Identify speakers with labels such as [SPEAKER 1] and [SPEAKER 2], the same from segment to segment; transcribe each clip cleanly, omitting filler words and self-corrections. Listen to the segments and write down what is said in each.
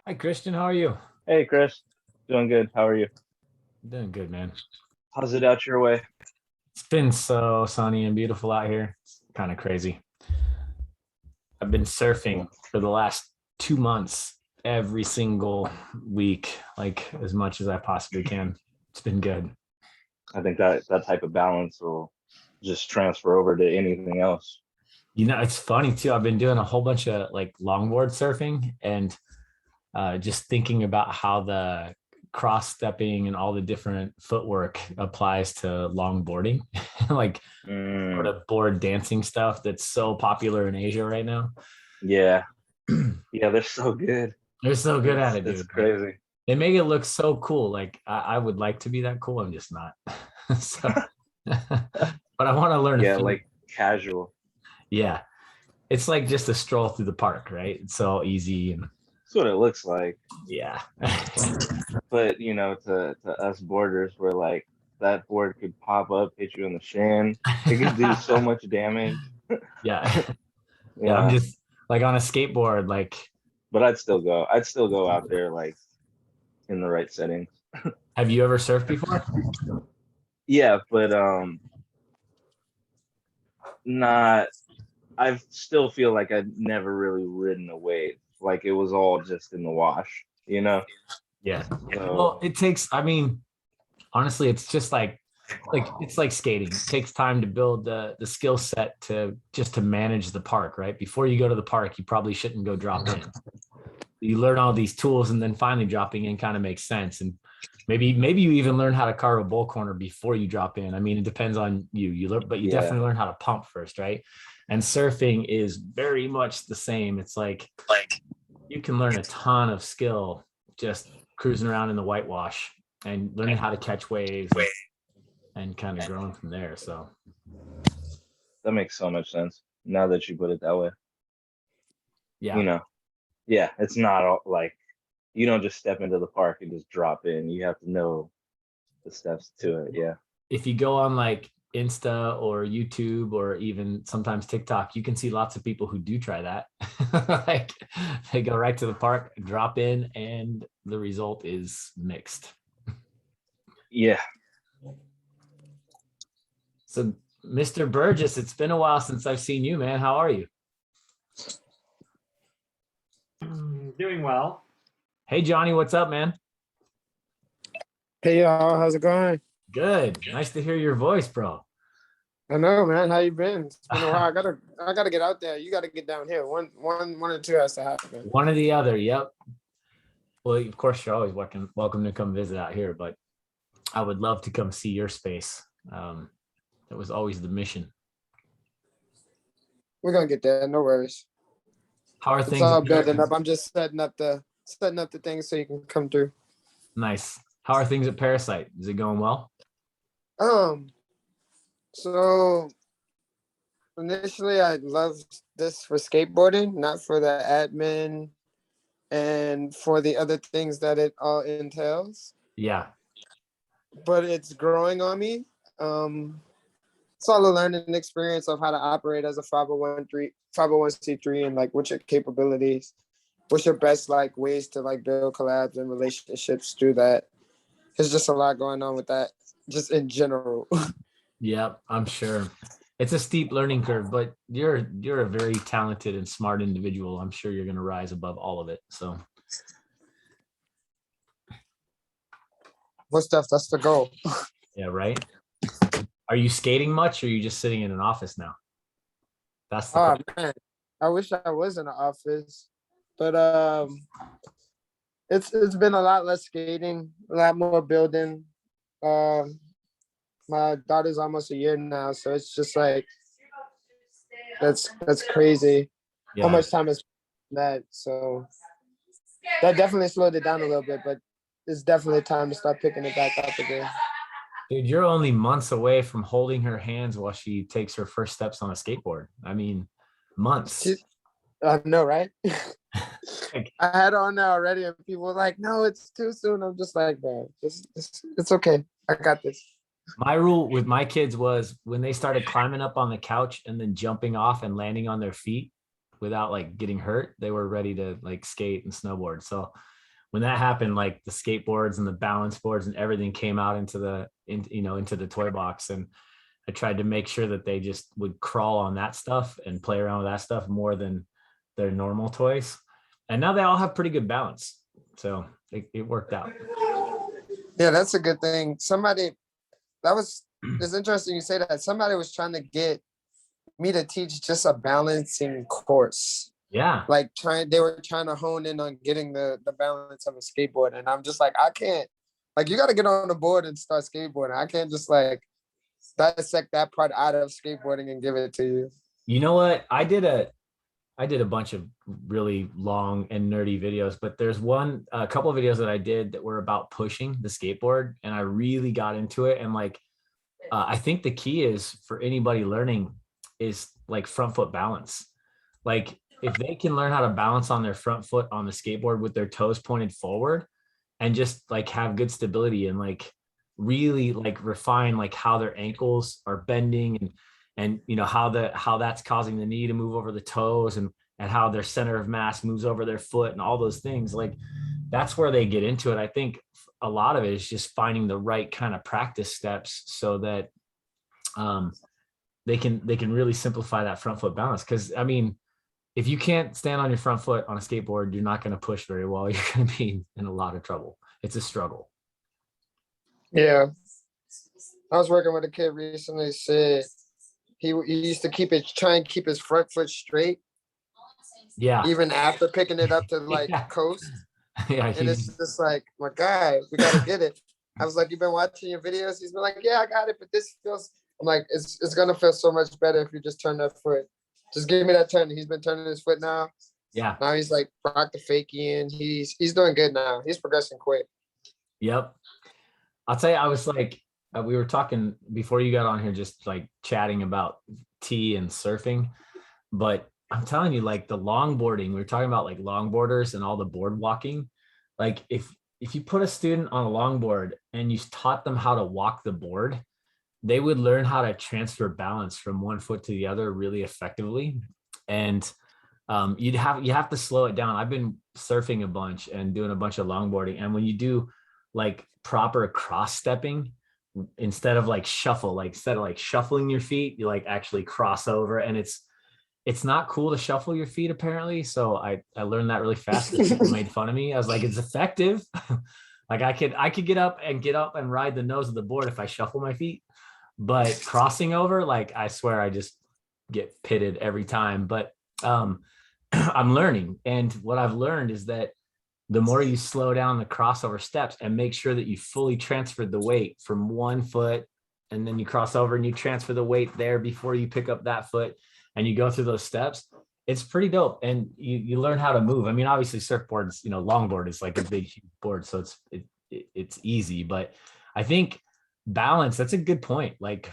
[SPEAKER 1] Hi, Christian. How are you?
[SPEAKER 2] Hey Chris, doing good. How are you?
[SPEAKER 1] Doing good, man.
[SPEAKER 2] How's it out your way?
[SPEAKER 1] It's been so sunny and beautiful out here. It's kind of crazy. I've been
[SPEAKER 2] Yeah,
[SPEAKER 1] surfing for the last 2 months every single week, like as much as I possibly can. It's been good.
[SPEAKER 2] I think that type of balance will just transfer over to anything else.
[SPEAKER 1] It's funny too. I've been doing a whole bunch of like longboard surfing and just thinking about how the cross stepping and all the different footwork applies to longboarding, like sort
[SPEAKER 2] Mm,
[SPEAKER 1] of board dancing stuff that's so popular in Asia right now.
[SPEAKER 2] yeah, yeah, they're so good.
[SPEAKER 1] They're so good at
[SPEAKER 2] It's
[SPEAKER 1] it,
[SPEAKER 2] it's
[SPEAKER 1] dude. Like
[SPEAKER 2] crazy.
[SPEAKER 1] they make it look so cool. Like I would like to be that cool. I'm just not. So, but I want to learn a
[SPEAKER 2] Yeah,
[SPEAKER 1] few.
[SPEAKER 2] like casual.
[SPEAKER 1] Yeah, it's like just a stroll through the park, right? It's all easy and
[SPEAKER 2] That's what it looks like.
[SPEAKER 1] yeah,
[SPEAKER 2] But to us boarders, we're like that board could pop up, hit you in the shin. It could do so much damage.
[SPEAKER 1] yeah, yeah. I'm
[SPEAKER 2] Yeah,
[SPEAKER 1] just like on a skateboard. Like,
[SPEAKER 2] but I'd still go. I'd still go out there like in the right settings.
[SPEAKER 1] have you ever surfed before?
[SPEAKER 2] Yeah, but not I still feel like I'd never really ridden a wave. Like it was all just in the wash.
[SPEAKER 1] Yeah. Well,
[SPEAKER 2] So
[SPEAKER 1] it takes. I mean, honestly, it's just like it's like skating. It takes time to build the skill set to just to manage the park, right? Before you go to the park, you probably shouldn't go drop in. You learn all these tools, and then finally dropping in kind of makes sense. And maybe you even learn how to carve a bull corner before you drop in. I mean, it depends on you. You learn, but you
[SPEAKER 2] yeah,
[SPEAKER 1] definitely learn how to pump first, right? And surfing is very much the same. It's like you can learn a ton of skill just cruising around in the whitewash and learning how to catch waves and kind of growing from there. So
[SPEAKER 2] that makes so much sense now that you put it that way. You
[SPEAKER 1] yeah,
[SPEAKER 2] know, yeah, it's not all, like you don't just step into the park and just drop in. You have to know the steps to it. Yeah,
[SPEAKER 1] if you go on like Insta or YouTube or even sometimes TikTok, you can see lots of people who do try that. Like they go right to the park, drop in, and the result is mixed.
[SPEAKER 2] yeah.
[SPEAKER 1] So, Mr. Burgess, it's been a while since I've seen you, man. How are you?
[SPEAKER 3] Doing well.
[SPEAKER 1] Hey, Johnny, what's up, man?
[SPEAKER 4] Hey y'all, how's it going?
[SPEAKER 1] Good. Nice to hear your voice, bro.
[SPEAKER 4] I know, man. How you been? It's been a while. I gotta get out there. You gotta get down here. One or two has to happen.
[SPEAKER 1] One or the other. Yep. Well, of course, you're always welcome to come visit out here, but I would love to come see your space. That was always the mission.
[SPEAKER 4] We're gonna get there. No worries.
[SPEAKER 1] How are
[SPEAKER 4] It's
[SPEAKER 1] things?
[SPEAKER 4] all building up. I'm just setting up the things so you can come through.
[SPEAKER 1] Nice. How are things at Parasite? Is it going well?
[SPEAKER 4] Um, so initially I loved this for skateboarding, not for the admin and for the other things that it all entails.
[SPEAKER 1] Yeah.
[SPEAKER 4] But it's growing on me. Um, it's all a learning experience of how to operate as a 501c3 and like what's your capabilities, what's your best like ways to like build collabs and relationships through that. There's just a lot going on with that, just in general.
[SPEAKER 1] Yep. I'm sure. It's a steep learning curve, but you're a very talented and smart individual. I'm sure you're going to rise above all of it. So
[SPEAKER 4] What stuff? That's the goal.
[SPEAKER 1] yeah, right. Are you skating much, or are you just sitting in an office now? That's the
[SPEAKER 4] Oh
[SPEAKER 1] question.
[SPEAKER 4] man, I wish I was in the office, but it's been a lot less skating, a lot more building. Um, my daughter's almost a year now, so it's just like that's crazy. How
[SPEAKER 1] Yeah.
[SPEAKER 4] much time is that? So that definitely slowed it down a little bit, but it's definitely time to start picking it back up again.
[SPEAKER 1] Dude, you're only months away from holding her hands while she takes her first steps on a skateboard. I mean, months.
[SPEAKER 4] She, I know, right?
[SPEAKER 1] Like,
[SPEAKER 4] I had on there already, and people were like, "No, it's too soon." I'm just like, "Man, it's okay. I got this."
[SPEAKER 1] my rule with my kids was when they started climbing up on the couch and then jumping off and landing on their feet without like getting hurt, they were ready to like skate and snowboard. So when that happened, like the skateboards and the balance boards and everything came out into the toy box. And I tried to make sure that they just would crawl on that stuff and play around with that stuff more than their normal toys. And now they all have pretty good balance. So it worked out.
[SPEAKER 4] Yeah, that's a good thing. It's interesting you say that. Somebody was trying to get me to teach just a balancing course.
[SPEAKER 1] Yeah.
[SPEAKER 4] Like they were trying to hone in on getting the balance of a skateboard. And I'm just like, I can't, like, you got to get on the board and start skateboarding. I can't just like dissect that part out of skateboarding and give it to you.
[SPEAKER 1] You know what? I did a bunch of really long and nerdy videos, but there's a couple of videos that I did that were about pushing the skateboard, and I really got into it. And like, I think the key is for anybody learning is like front foot balance. Like if they can learn how to balance on their front foot on the skateboard with their toes pointed forward and just like have good stability and like really like refine like how their ankles are bending and you know how that's causing the knee to move over the toes and how their center of mass moves over their foot and all those things, like that's where they get into it. I think a lot of it is just finding the right kind of practice steps so that they can really simplify that front foot balance. Because I mean, if you can't stand on your front foot on a skateboard, you're not going to push very well. You're going to be in a lot of trouble. It's a struggle.
[SPEAKER 4] Yeah. I was working with a kid recently, said he used to try and keep his front foot straight.
[SPEAKER 1] Yeah.
[SPEAKER 4] Even after picking it up to like coast. Yeah. And it's just like, my guy, we got to get it. I was like, you've been watching your videos? He's been like, yeah, I got it. But this feels, I'm like, it's going to feel so much better if you just turn that foot. Just give me that turn. He's been turning his foot now.
[SPEAKER 1] Yeah.
[SPEAKER 4] Now he's like rock the fakie and he's doing good now. He's progressing quick.
[SPEAKER 1] Yep. I'll tell you, I was like, we were talking before you got on here, just like chatting about tea and surfing. But I'm telling you, like the longboarding, we were talking about like longboarders and all the board walking. Like if you put a student on a longboard and you taught them how to walk the board, they would learn how to transfer balance from one foot to the other really effectively. And you have to slow it down. I've been surfing a bunch and doing a bunch of longboarding. And when you do like proper cross stepping, instead of shuffling your feet, you like actually cross over. And it's not cool to shuffle your feet apparently. So I learned that really fast because people made fun of me. I was like, it's effective. Like I could get up and ride the nose of the board if I shuffle my feet, but crossing over, like I swear I just get pitted every time. But I'm learning. And what I've learned is that the more you slow down the crossover steps and make sure that you fully transferred the weight from one foot, and then you cross over and you transfer the weight there before you pick up that foot and you go through those steps, it's pretty dope. And you learn how to move. I mean, obviously surfboards, longboard is like a big, huge board. So it's easy, but I think balance, that's a good point. Like,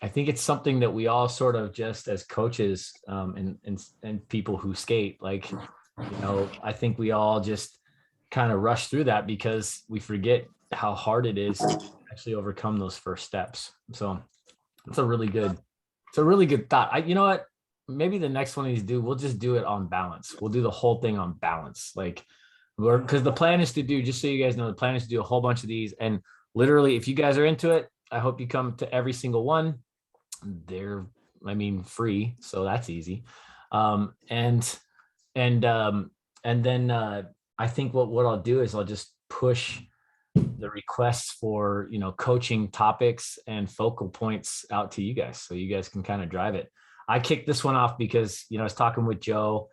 [SPEAKER 1] I think it's something that we all sort of just as coaches and people who skate, like, I think we all just kind of rush through that because we forget how hard it is to actually overcome those first steps. So it's a really good thought. You know what? Maybe the next one we'll just do it on balance. We'll do the whole thing on balance. Like, because the plan is to do, just so you guys know, the plan is to do a whole bunch of these. And literally, if you guys are into it, I hope you come to every single one. They're, free. So that's easy. And then I think what I'll do is I'll just push the requests for, coaching topics and focal points out to you guys, so you guys can kind of drive it. I kicked this one off because, I was talking with Joe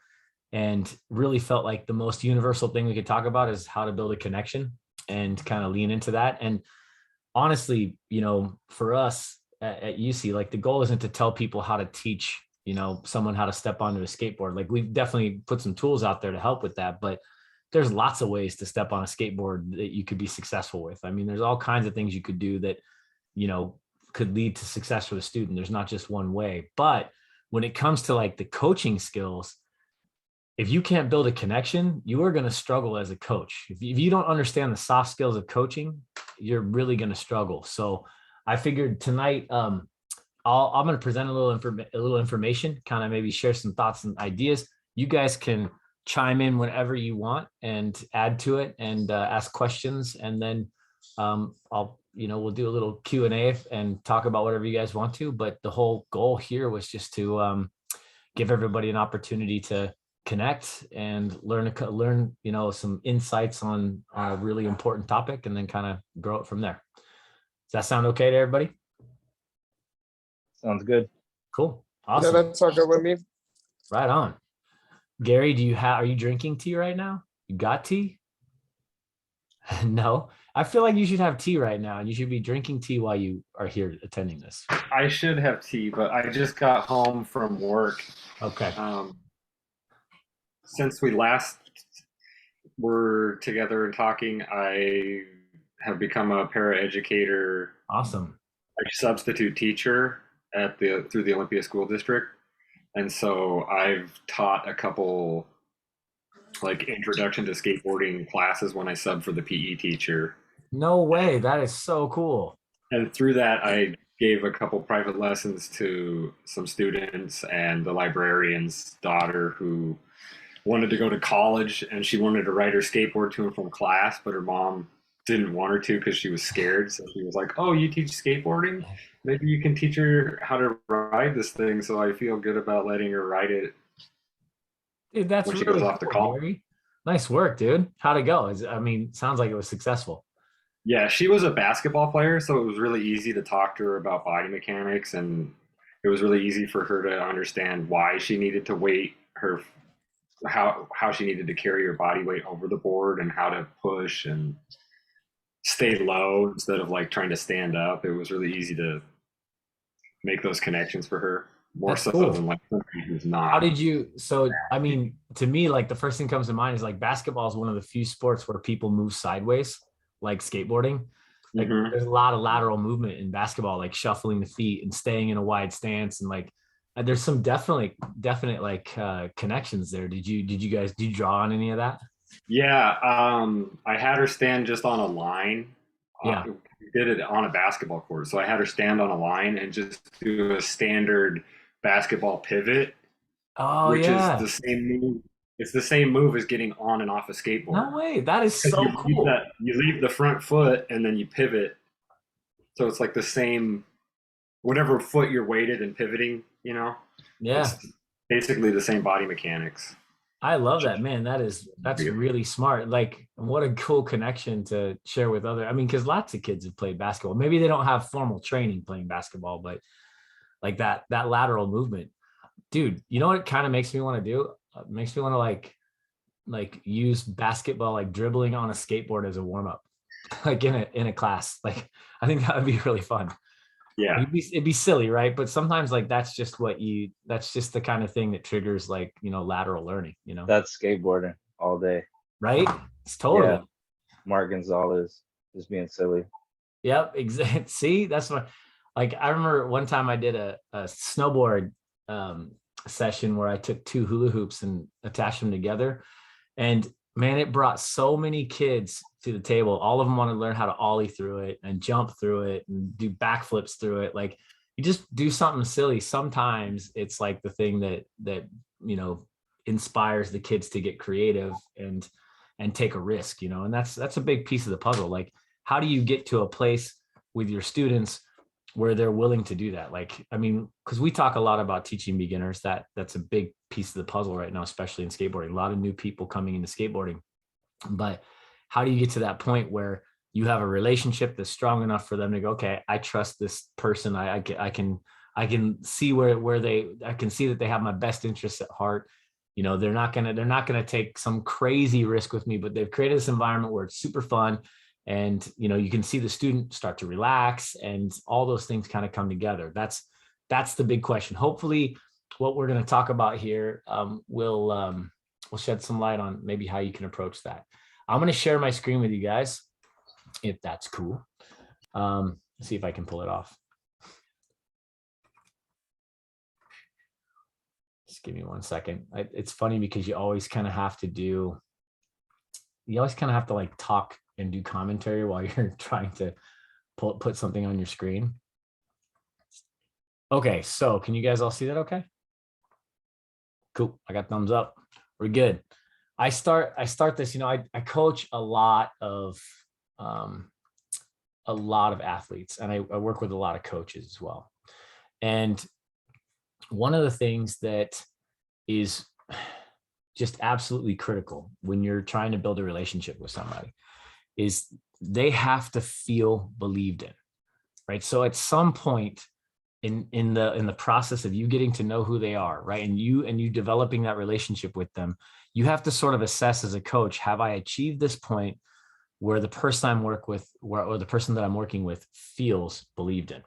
[SPEAKER 1] and really felt like the most universal thing we could talk about is how to build a connection and kind of lean into that. And honestly, for us at UC, like the goal isn't to tell people how to teach, someone how to step onto a skateboard. Like we've definitely put some tools out there to help with that, but there's lots of ways to step on a skateboard that you could be successful with. There's all kinds of things you could do that, could lead to success for the student. There's not just one way. But when it comes to like the coaching skills, if you can't build a connection, you are going to struggle as a coach. If you don't understand the soft skills of coaching, you're really going to struggle. So I figured tonight, I'm going to present a little information, kind of maybe share some thoughts and ideas. You guys can chime in whenever you want and add to it and ask questions. And then we'll do a little Q&A and talk about whatever you guys want to. But the whole goal here was just to give everybody an opportunity to connect and learn, some insights on a really important topic, and then kind of grow it from there. Does that sound okay to everybody?
[SPEAKER 2] Sounds good.
[SPEAKER 1] Cool. Awesome.
[SPEAKER 4] Yeah, that's all good with me.
[SPEAKER 1] Right on. Gary, are you drinking tea right now? You got tea? No. I feel like you should have tea right now, and you should be drinking tea while you are here attending this.
[SPEAKER 3] I should have tea, but I just got home from work.
[SPEAKER 1] Okay.
[SPEAKER 3] Since we last were together and talking, I have become a paraeducator.
[SPEAKER 1] Awesome.
[SPEAKER 3] A substitute teacher through the Olympia School District. And so I've taught a couple like introduction to skateboarding classes when I sub for the PE teacher.
[SPEAKER 1] No way. That is so cool.
[SPEAKER 3] And through that, I gave a couple private lessons to some students and the librarian's daughter who wanted to go to college, and she wanted to ride her skateboard to and from class, but her mom didn't want her to because she was scared. So she was like, "Oh, you teach skateboarding? Maybe you can teach her how to ride this thing." So I feel good about letting her ride it.
[SPEAKER 1] Dude, that's
[SPEAKER 3] when she
[SPEAKER 1] really
[SPEAKER 3] goes off to
[SPEAKER 1] cool,
[SPEAKER 3] college.
[SPEAKER 1] Gary. Nice work, dude. How'd it go? Sounds like it was successful.
[SPEAKER 3] Yeah, she was a basketball player, so it was really easy to talk to her about body mechanics, and it was really easy for her to understand why she needed to weight her, how she needed to carry her body weight over the board, and how to push and stay low instead of like trying to stand up. It was really easy to make those connections for her, more
[SPEAKER 1] That's
[SPEAKER 3] so
[SPEAKER 1] cool.
[SPEAKER 3] than like somebody who's not.
[SPEAKER 1] How did you? So, I mean, to me, like the first thing comes to mind is like basketball is one of the few sports where people move sideways, like skateboarding. Like there's a lot of lateral movement in basketball, like shuffling the feet and staying in a wide stance, and like there's some definite like connections there. Did you draw on any of that?
[SPEAKER 3] Yeah, I had her stand just on a line.
[SPEAKER 1] Yeah.
[SPEAKER 3] We did it on a basketball court. So I had her stand on a line and just do a standard basketball pivot,
[SPEAKER 1] Oh,
[SPEAKER 3] which
[SPEAKER 1] yeah.
[SPEAKER 3] is the same move. It's the same move as getting on and off a skateboard.
[SPEAKER 1] No way. That is so
[SPEAKER 3] you
[SPEAKER 1] cool.
[SPEAKER 3] you leave the front foot and then you pivot. So it's like the same, whatever foot you're weighted and pivoting,
[SPEAKER 1] Yeah.
[SPEAKER 3] It's basically the same body mechanics.
[SPEAKER 1] I love that, man. That's really smart. Like, what a cool connection to share with other. I mean, because lots of kids have played basketball. Maybe they don't have formal training playing basketball, but like that lateral movement, dude. You know what it kind of makes me want to do? It makes me want to like use basketball, like dribbling on a skateboard as a warm up, like in a class. Like, I think that would be really fun.
[SPEAKER 3] Yeah,
[SPEAKER 1] it'd be silly, right? But sometimes like that's just the kind of thing that triggers like, lateral learning,
[SPEAKER 2] That's skateboarding all day.
[SPEAKER 1] right? It's totally.
[SPEAKER 2] Yeah. Mark Gonzalez just being silly.
[SPEAKER 1] Yep, exactly. See, that's what, like, I remember one time I did a snowboard session where I took two hula hoops and attached them together, and man, it brought so many kids to the table. All of them want to learn how to ollie through it and jump through it and do backflips through it. Like, you just do something silly. Sometimes it's like the thing that inspires the kids to get creative and take a risk, and that's a big piece of the puzzle. Like, how do you get to a place with your students where they're willing to do that? Like, I mean, because we talk a lot about teaching beginners, that's a big piece of the puzzle right now, especially in skateboarding. A lot of new people coming into skateboarding, but how do you get to that point where you have a relationship that's strong enough for them to go, okay, I trust this person. I can see I can see that they have my best interests at heart. They're not gonna take some crazy risk with me, but they've created this environment where it's super fun. And, you can see the student start to relax, and all those things kind of come together. That's the big question. Hopefully what we're going to talk about here will shed some light on maybe how you can approach that. I'm going to share my screen with you guys, if that's cool. Let's see if I can pull it off. Just give me 1 second. It's funny because you always kind of have to like talk and do commentary while you're trying to put something on your screen. Okay, so can you guys all see that okay? Cool, I got thumbs up. We're good. I start this, I coach a lot of athletes, and I work with a lot of coaches as well. And one of the things that is just absolutely critical when you're trying to build a relationship with somebody is they have to feel believed in, right? So at some point in the process of you getting to know who they are, right, and you developing that relationship with them, you have to sort of assess as a coach, have I achieved this point where the person or the person that I'm working with feels believed in?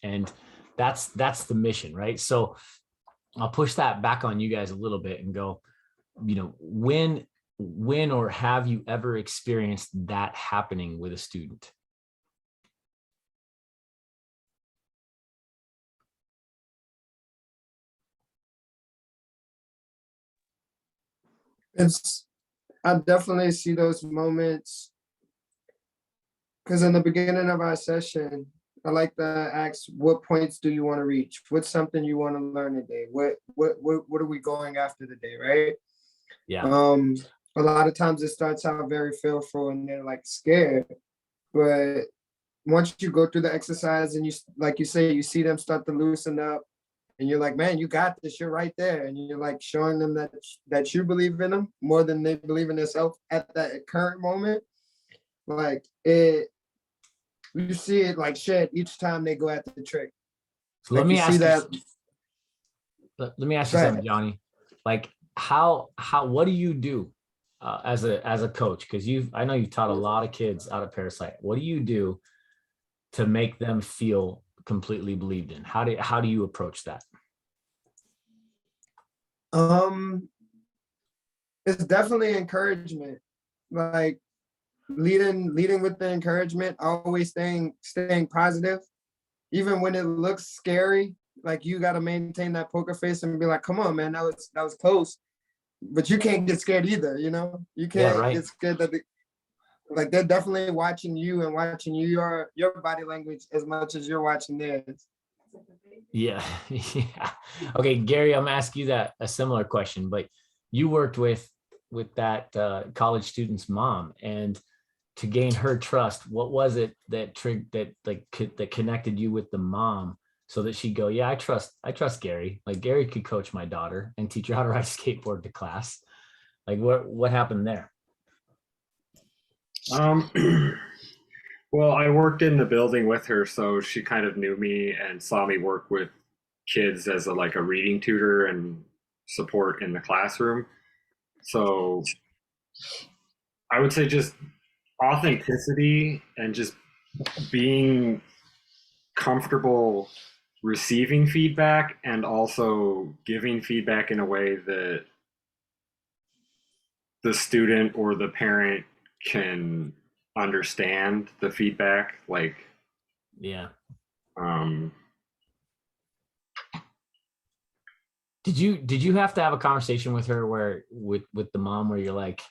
[SPEAKER 1] And that's the mission, right? So I'll push that back on you guys a little bit and go, when or have you ever experienced that happening with a student?
[SPEAKER 4] I definitely see those moments, because in the beginning of our session, I like to ask, what points do you want to reach? What's something you want to learn today? What are we going after today, right?
[SPEAKER 1] Yeah.
[SPEAKER 4] A lot of times it starts out very fearful and they're like scared, but once you go through the exercise and you, like you say, you see them start to loosen up, and you're like, man, you got this, you're right there, and you're like showing them that you believe in them more than they believe in themselves at that current moment. Like you see it like shed each time they go at the trick.
[SPEAKER 1] So
[SPEAKER 4] Like
[SPEAKER 1] let me ask you something, Johnny. Like how what do you do as a coach? Because I know you've taught a lot of kids out of Parasite. What do you do to make them feel completely believed in? How do you approach that?
[SPEAKER 4] It's definitely encouragement. Like leading with the encouragement, always staying positive, even when it looks scary. Like you got to maintain that poker face and be like, come on, man, that was close, but you can't get scared either. You can't get scared that like they're definitely watching you and watching your body language as much as you're watching theirs.
[SPEAKER 1] Yeah. Yeah. Okay, Gary, I'm gonna ask you a similar question, but you worked with that college student's mom, and to gain her trust, what was it that connected you with the mom so that she'd go, yeah, I trust Gary. Like Gary could coach my daughter and teach her how to ride a skateboard to class. Like what happened there?
[SPEAKER 3] Well, I worked in the building with her, so she kind of knew me and saw me work with kids as a reading tutor and support in the classroom. So I would say just authenticity and just being comfortable receiving feedback and also giving feedback in a way that the student or the parent can understand the feedback.
[SPEAKER 1] Yeah.
[SPEAKER 3] Um,
[SPEAKER 1] Did you have to have a conversation with her with the mom where you're like,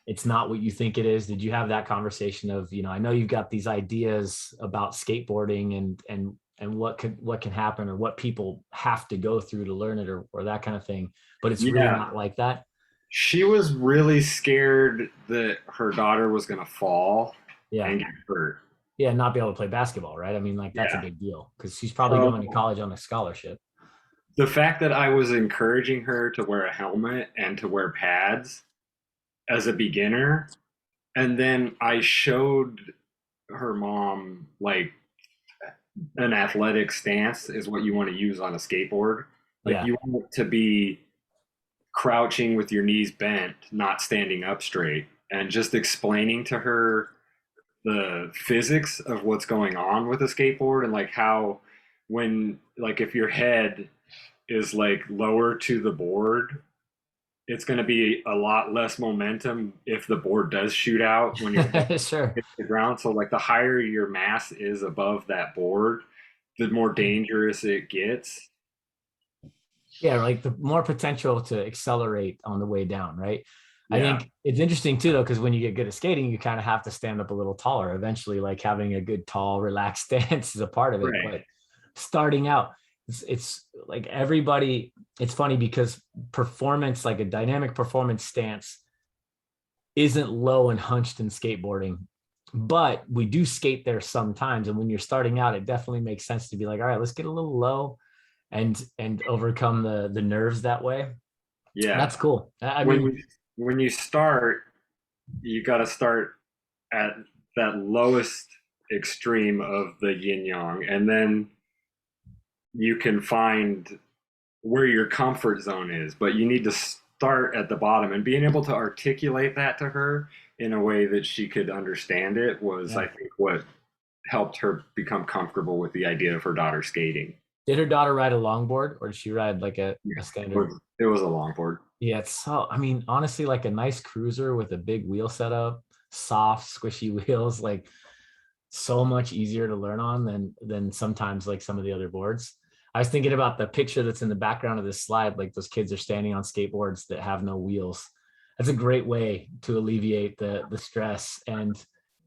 [SPEAKER 1] it's not what you think it is? Did you have that conversation of, I know you've got these ideas about skateboarding and what can happen or what people have to go through to learn it or that kind of thing, but it's really not like that?
[SPEAKER 3] She was really scared that her daughter was going to fall and get hurt.
[SPEAKER 1] Yeah, not be able to play basketball, right? I mean, that's a big deal because she's probably going to college on a scholarship.
[SPEAKER 3] The fact that I was encouraging her to wear a helmet and to wear pads as a beginner, and then I showed her mom an athletic stance is what you want to use on a skateboard. You want it to be crouching with your knees bent, not standing up straight, and just explaining to her the physics of what's going on with a skateboard and how if your head is lower to the board, it's going to be a lot less momentum if the board does shoot out when you're
[SPEAKER 1] sure.
[SPEAKER 3] hit the ground. So the higher your mass is above that board, the more dangerous it gets.
[SPEAKER 1] Yeah, the more potential to accelerate on the way down, right? Yeah. I think it's interesting too, though, because when you get good at skating, you kind of have to stand up a little taller. Eventually, having a good, tall, relaxed stance is a part of it. Right. But starting out, it's like everybody, it's funny because performance, like a dynamic performance stance, isn't low and hunched in skateboarding, but we do skate there sometimes. And when you're starting out, it definitely makes sense to be like, all right, let's get a little low and overcome the nerves that way.
[SPEAKER 3] Yeah,
[SPEAKER 1] That's cool. I
[SPEAKER 3] when
[SPEAKER 1] mean,
[SPEAKER 3] when you start, you got to start at that lowest extreme of the yin yang, and then you can find where your comfort zone is. But you need to start at the bottom, and being able to articulate that to her in a way that she could understand it was,
[SPEAKER 1] yeah.
[SPEAKER 3] I think, what helped her become comfortable with the idea of her daughter skating.
[SPEAKER 1] Did her daughter ride a longboard, or did she ride like a standard?
[SPEAKER 3] It was a longboard.
[SPEAKER 1] Yeah, it's so, I mean, honestly, like a nice cruiser with a big wheel setup, soft, squishy wheels, like so much easier to learn on than sometimes like some of the other boards. I was thinking about the picture that's in the background of this slide, like those kids are standing on skateboards that have no wheels. That's a great way to alleviate the stress and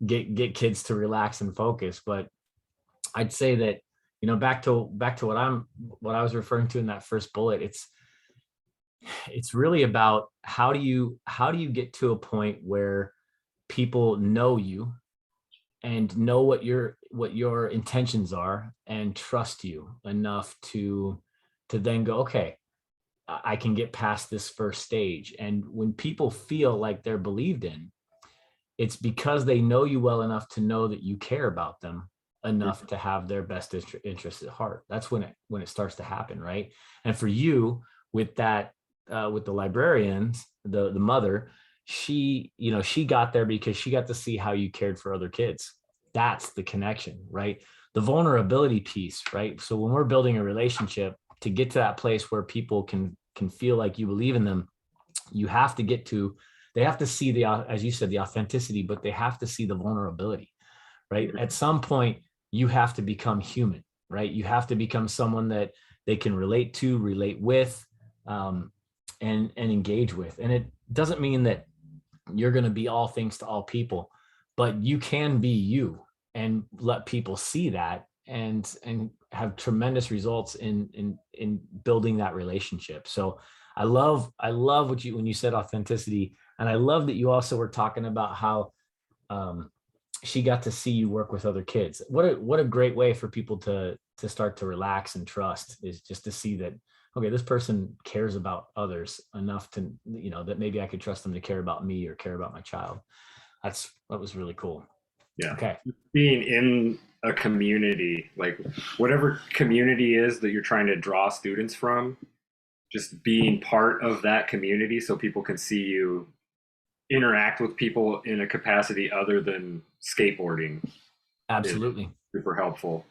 [SPEAKER 1] get kids to relax and focus. But I'd say that, you know, back to what I was referring to in that first bullet, it's really about how do you get to a point where people know you and know what your intentions are and trust you enough to then go, okay, I can get past this first stage. And when people feel like they're believed in, it's because they know you well enough to know that you care about them enough to have their best interest at heart. That's when it starts to happen, right? And for you, with that, with the librarians, the mother, she got there because she got to see how you cared for other kids. That's the connection, right? The vulnerability piece, right? So when we're building a relationship, to get to that place where people can feel like you believe in them, you have to they have to see as you said, the authenticity, but they have to see the vulnerability, right? At some point, you have to become human, right? You have to become someone that they can relate with, and engage with. And it doesn't mean that you're going to be all things to all people, but you can be you and let people see that and have tremendous results in building that relationship. So I love when you said authenticity, and I love that you also were talking about how she got to see you work with other kids. What a great way for people to start to relax and trust, is just to see that, okay, this person cares about others enough to, you know, that maybe I could trust them to care about me or care about my child. That was really cool.
[SPEAKER 3] Yeah.
[SPEAKER 1] Okay.
[SPEAKER 3] Being in a community, like whatever community is that you're trying to draw students from, just being part of that community so people can see you interact with people in a capacity other than skateboarding.
[SPEAKER 1] Absolutely.
[SPEAKER 3] Super helpful.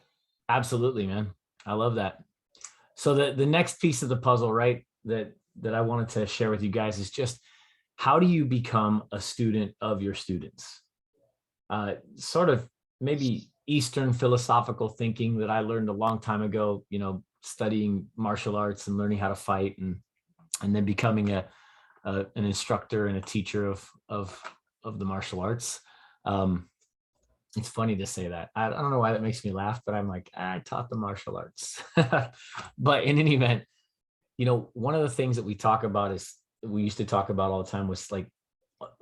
[SPEAKER 1] Absolutely, man. I love that. So the next piece of the puzzle, right, that I wanted to share with you guys is just, how do you become a student of your students? Sort of maybe Eastern philosophical thinking that I learned a long time ago, you know, studying martial arts and learning how to fight, and then becoming an instructor and a teacher of the martial arts. It's funny to say that. I don't know why that makes me laugh, but I'm like, I taught the martial arts. But in any event, you know, one of the things that we used to talk about all the time was like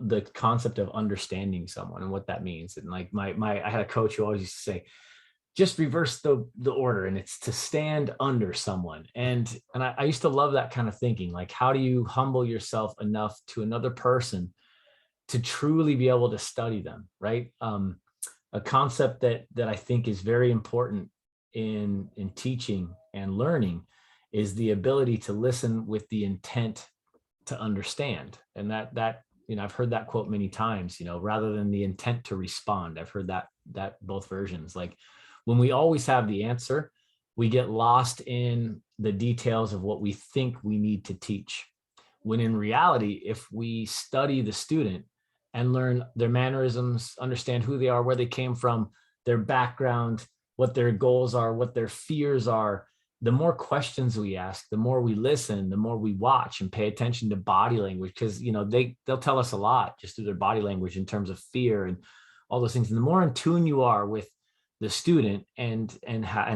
[SPEAKER 1] the concept of understanding someone and what that means. And like I had a coach who always used to say, just reverse the order, and it's to stand under someone. And I used to love that kind of thinking. Like, how do you humble yourself enough to another person to truly be able to study them, right? A concept that I think is very important in teaching and learning is the ability to listen with the intent to understand. And that you know, I've heard that quote many times, you know, rather than the intent to respond. I've heard that both versions. Like, when we always have the answer, we get lost in the details of what we think we need to teach. When in reality, if we study the student and learn their mannerisms, understand who they are, where they came from, their background, what their goals are, what their fears are, the more questions we ask, the more we listen, the more we watch and pay attention to body language, because, you know, they'll tell us a lot just through their body language in terms of fear and all those things. And the more in tune you are with the student and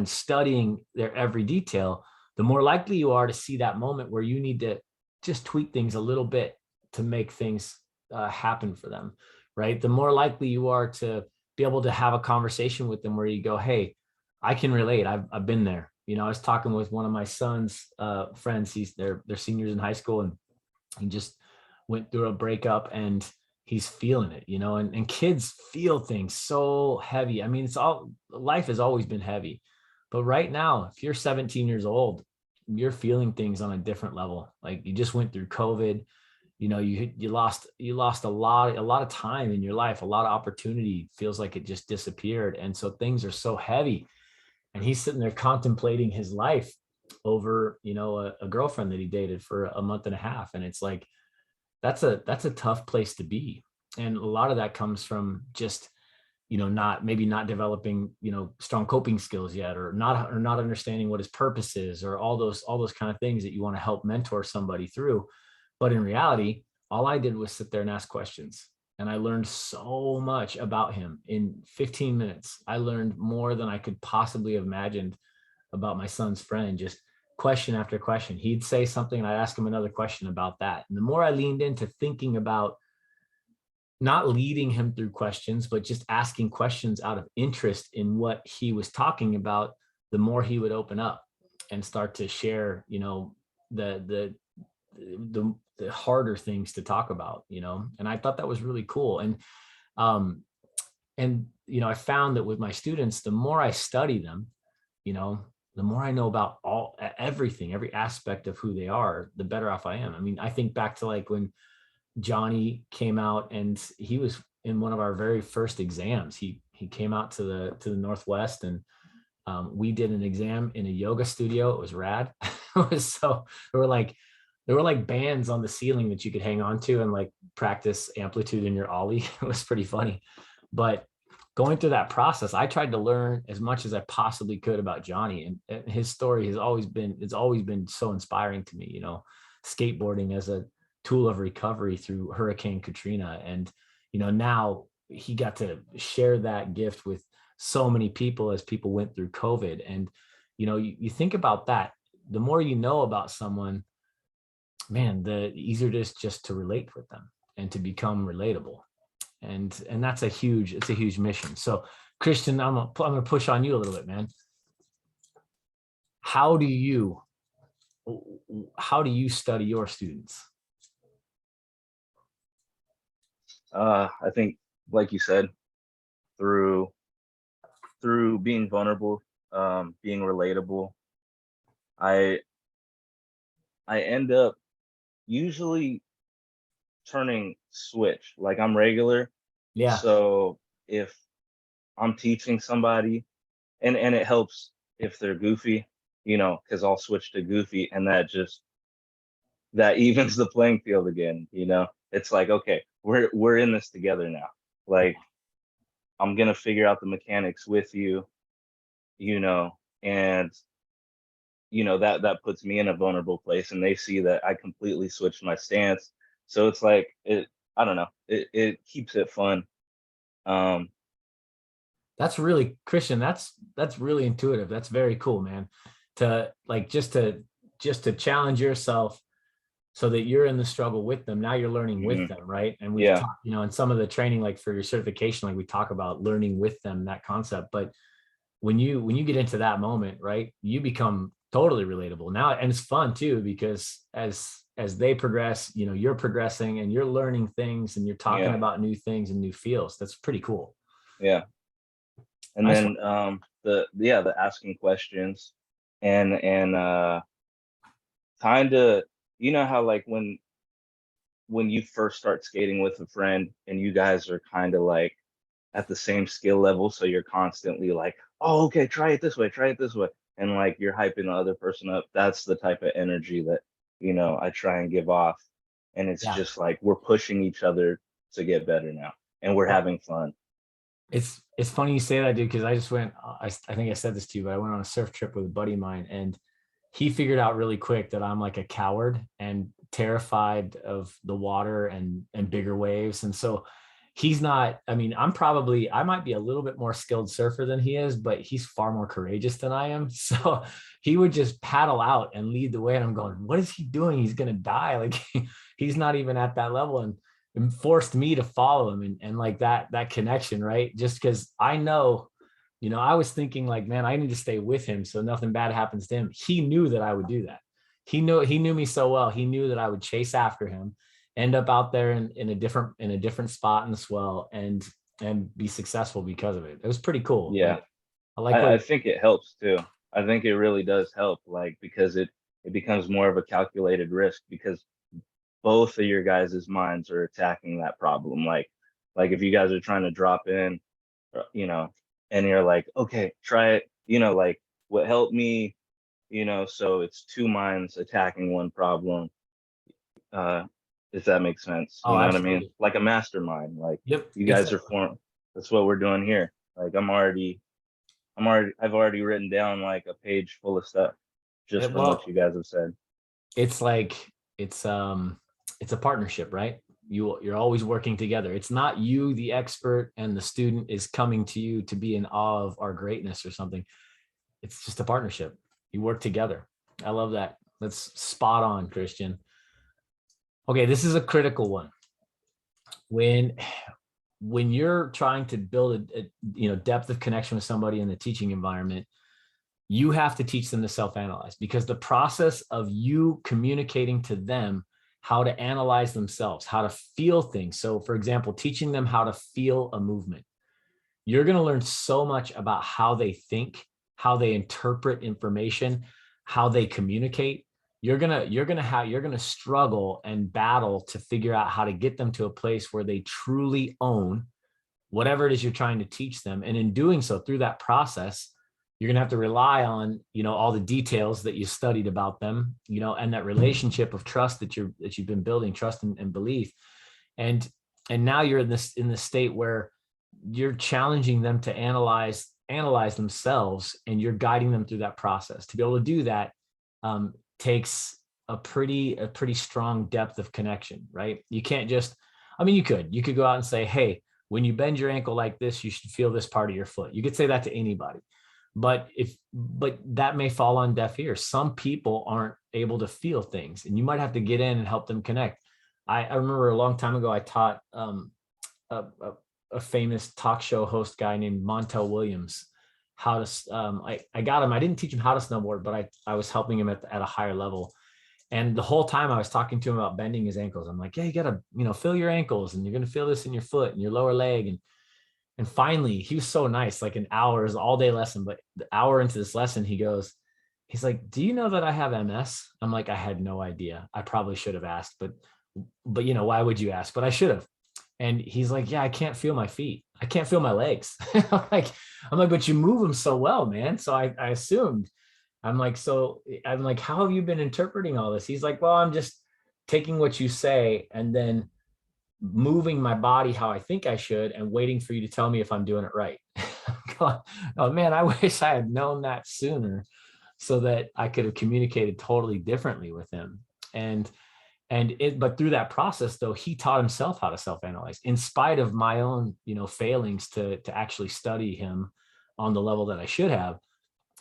[SPEAKER 1] studying their every detail, the more likely you are to see that moment where you need to just tweak things a little bit to make things happen for them, right? The more likely you are to be able to have a conversation with them where you go, hey, I can relate. I've been there. You know, I was talking with one of my son's friends. They're seniors in high school, and he just went through a breakup, and he's feeling it, you know, and kids feel things so heavy. I mean, life has always been heavy, but right now, if you're 17 years old, you're feeling things on a different level. Like, you just went through COVID, you know, you lost a lot of time in your life, a lot of opportunity feels like it just disappeared. And so things are so heavy, and he's sitting there contemplating his life over, you know, a girlfriend that he dated for a month and a half. And it's like, that's a tough place to be. And a lot of that comes from just, you know, not developing, you know, strong coping skills yet, or not understanding what his purpose is, or all those kind of things that you want to help mentor somebody through. But in reality, all I did was sit there and ask questions. And I learned so much about him in 15 minutes. I learned more than I could possibly have imagined about my son's friend. Just question after question. He'd say something and I'd ask him another question about that. And the more I leaned into thinking about not leading him through questions, but just asking questions out of interest in what he was talking about, the more he would open up and start to share, you know, the harder things to talk about, you know. And I thought that was really cool. And you know, I found that with my students, the more I study them, you know, the more I know about everything, every aspect of who they are, the better off I am. I mean, I think back to like when Johnny came out, and he was in one of our very first exams. He came out to the Northwest, and we did an exam in a yoga studio. It was rad. It was so there were like bands on the ceiling that you could hang on to and like practice amplitude in your Ollie. It was pretty funny. But going through that process, I tried to learn as much as I possibly could about Johnny, and his story has always been so inspiring to me, you know, skateboarding as a tool of recovery through Hurricane Katrina. And, you know, now he got to share that gift with so many people as people went through COVID. And, you know, you think about that, the more you know about someone, man, the easier it is just to relate with them and to become relatable. And that's it's a huge mission. So Christian, I'm gonna push on you a little bit, man. How do you study your students?
[SPEAKER 2] I think, like you said, through being vulnerable, being relatable, I end up usually turning switch. Like, I'm regular.
[SPEAKER 1] Yeah.
[SPEAKER 2] So if I'm teaching somebody, and it helps if they're goofy, you know, because I'll switch to goofy, and that evens the playing field again, you know. It's like, okay, we're in this together now. Like, I'm gonna figure out the mechanics with you, you know, and you know, that puts me in a vulnerable place, and they see that I completely switched my stance. So it's like, I don't know, it keeps it fun.
[SPEAKER 1] That's really, Christian, that's really intuitive. That's very cool, man. To like, just to challenge yourself so that you're in the struggle with them. Now you're learning with them, right? And we've talked, you know, in some of the training, like for your certification, like we talk about learning with them, that concept. But when you get into that moment, right, you become totally relatable now. And it's fun too, because as they progress, you know, you're progressing and you're learning things, and you're talking about new things and new fields. That's pretty cool.
[SPEAKER 2] Yeah. And nice. Then the asking questions, and kind of, you know how like when you first start skating with a friend and you guys are kind of like at the same skill level, so you're constantly like, oh, okay, try it this way, and like you're hyping the other person up. That's the type of energy that, you know, I try and give off. And it's just like, we're pushing each other to get better now, and we're having fun.
[SPEAKER 1] It's funny you say that, dude, because I just went, I think I said this to you, but I went on a surf trip with a buddy of mine, and he figured out really quick that I'm like a coward and terrified of the water and bigger waves. And so he's not, I mean, I might be a little bit more skilled surfer than he is, but he's far more courageous than I am. So he would just paddle out and lead the way. And I'm going, what is he doing? He's going to die. Like he's not even at that level, and forced me to follow him, and like that connection, right? Just because I know, I was thinking like, man, I need to stay with him so nothing bad happens to him. He knew that I would do that. He knew me so well. He knew that I would chase after him, end up out there in a different spot in the swell, and be successful because of it. It was pretty cool.
[SPEAKER 2] Yeah. I think it helps too. I think it really does help, like, because it becomes more of a calculated risk, because both of your guys' minds are attacking that problem. Like if you guys are trying to drop in, and you're like, okay, try it, like what helped me, so it's two minds attacking one problem. If that makes sense. You know what I mean? Like a mastermind. Like,
[SPEAKER 1] yep.
[SPEAKER 2] You guys are formed. That's what we're doing here. Like I've already written down like a page full of stuff just from what you guys have said.
[SPEAKER 1] It's like it's a partnership, right? You're always working together. It's not you, the expert, and the student is coming to you to be in awe of our greatness or something. It's just a partnership. You work together. I love that. That's spot on, Christian. Okay, this is a critical one. When you're trying to build a depth of connection with somebody in the teaching environment, you have to teach them to self-analyze, because the process of you communicating to them how to analyze themselves, how to feel things. So for example, teaching them how to feel a movement. You're going to learn so much about how they think, how they interpret information, how they communicate. You're going to struggle and battle to figure out how to get them to a place where they truly own whatever it is you're trying to teach them. And in doing so, through that process, you're going to have to rely on, all the details that you studied about them, and that relationship of trust that you've been building, trust and belief. And now you're in this state where you're challenging them to analyze themselves, and you're guiding them through that process. To be able to do that takes a pretty strong depth of connection, right? You can't just, you could go out and say, hey, when you bend your ankle like this, you should feel this part of your foot. You could say that to anybody. But that may fall on deaf ears. Some people aren't able to feel things, and you might have to get in and help them connect. I remember a long time ago, I taught a famous talk show host guy named Montel Williams how to, I got him, I didn't teach him how to snowboard, but I was helping him at a higher level. And the whole time I was talking to him about bending his ankles. I'm like, yeah, you got to, feel your ankles, and you're going to feel this in your foot and your lower leg. And finally, he was so nice, like an hour is all day lesson, but the hour into this lesson, he's like, do you know that I have MS? I'm like, I had no idea. I probably should have asked, but why would you ask? But I should have. And he's like, yeah, I can't feel my feet. I can't feel my legs. I'm like, but you move them so well, man. So I assumed. I'm like, how have you been interpreting all this? He's like, well, I'm just taking what you say and then moving my body how I think I should, and waiting for you to tell me if I'm doing it right. Oh man, I wish I had known that sooner, so that I could have communicated totally differently with him. But through that process, though, he taught himself how to self-analyze, in spite of my own, failings to actually study him on the level that I should have.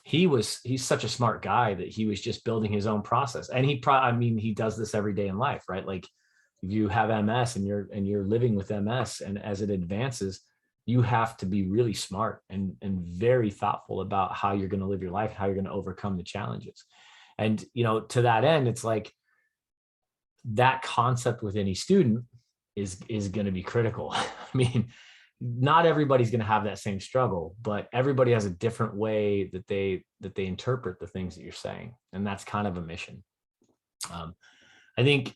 [SPEAKER 1] He's such a smart guy that he was just building his own process. And he does this every day in life, right? Like, if you have MS and you're living with MS, and as it advances, you have to be really smart and very thoughtful about how you're going to live your life, how you're going to overcome the challenges. And, to that end, it's like that concept with any student is going to be critical. Not everybody's going to have that same struggle, but everybody has a different way that they interpret the things that you're saying. And that's kind of a mission. I think,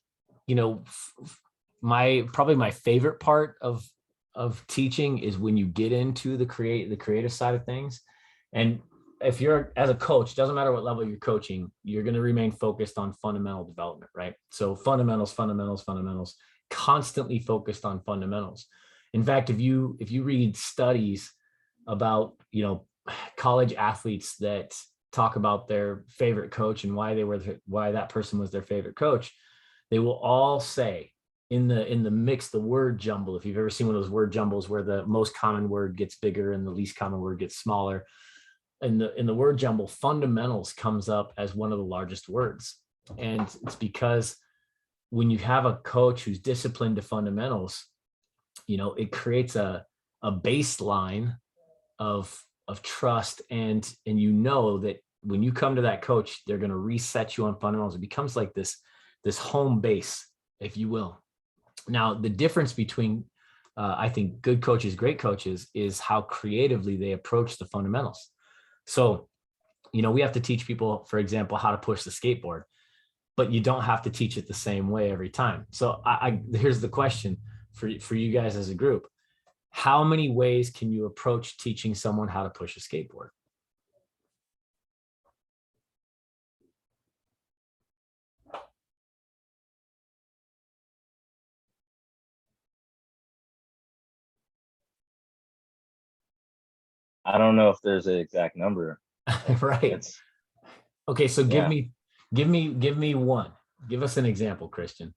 [SPEAKER 1] probably my favorite part of teaching is when you get into the creative side of things. And if you're, as a coach, doesn't matter what level you're coaching, you're going to remain focused on fundamental development, right? So fundamentals, constantly focused on fundamentals. In fact, if you read studies about, college athletes that talk about their favorite coach and why that person was their favorite coach, they will all say in the mix, the word jumble, if you've ever seen one of those word jumbles where the most common word gets bigger and the least common word gets smaller, in the word jumble, fundamentals comes up as one of the largest words. And it's because when you have a coach who's disciplined to fundamentals, it creates a baseline of trust, and that when you come to that coach, they're going to reset you on fundamentals. It becomes like this home base, if you will. Now, the difference between I think good coaches, great coaches, is how creatively they approach the fundamentals. So, we have to teach people, for example, how to push the skateboard, but you don't have to teach it the same way every time. So here's the question for you guys as a group. How many ways can you approach teaching someone how to push a skateboard?
[SPEAKER 2] I don't know if there's an exact number.
[SPEAKER 1] Right. Okay, so
[SPEAKER 2] Yeah.
[SPEAKER 1] give me one. Give us an example, Christian.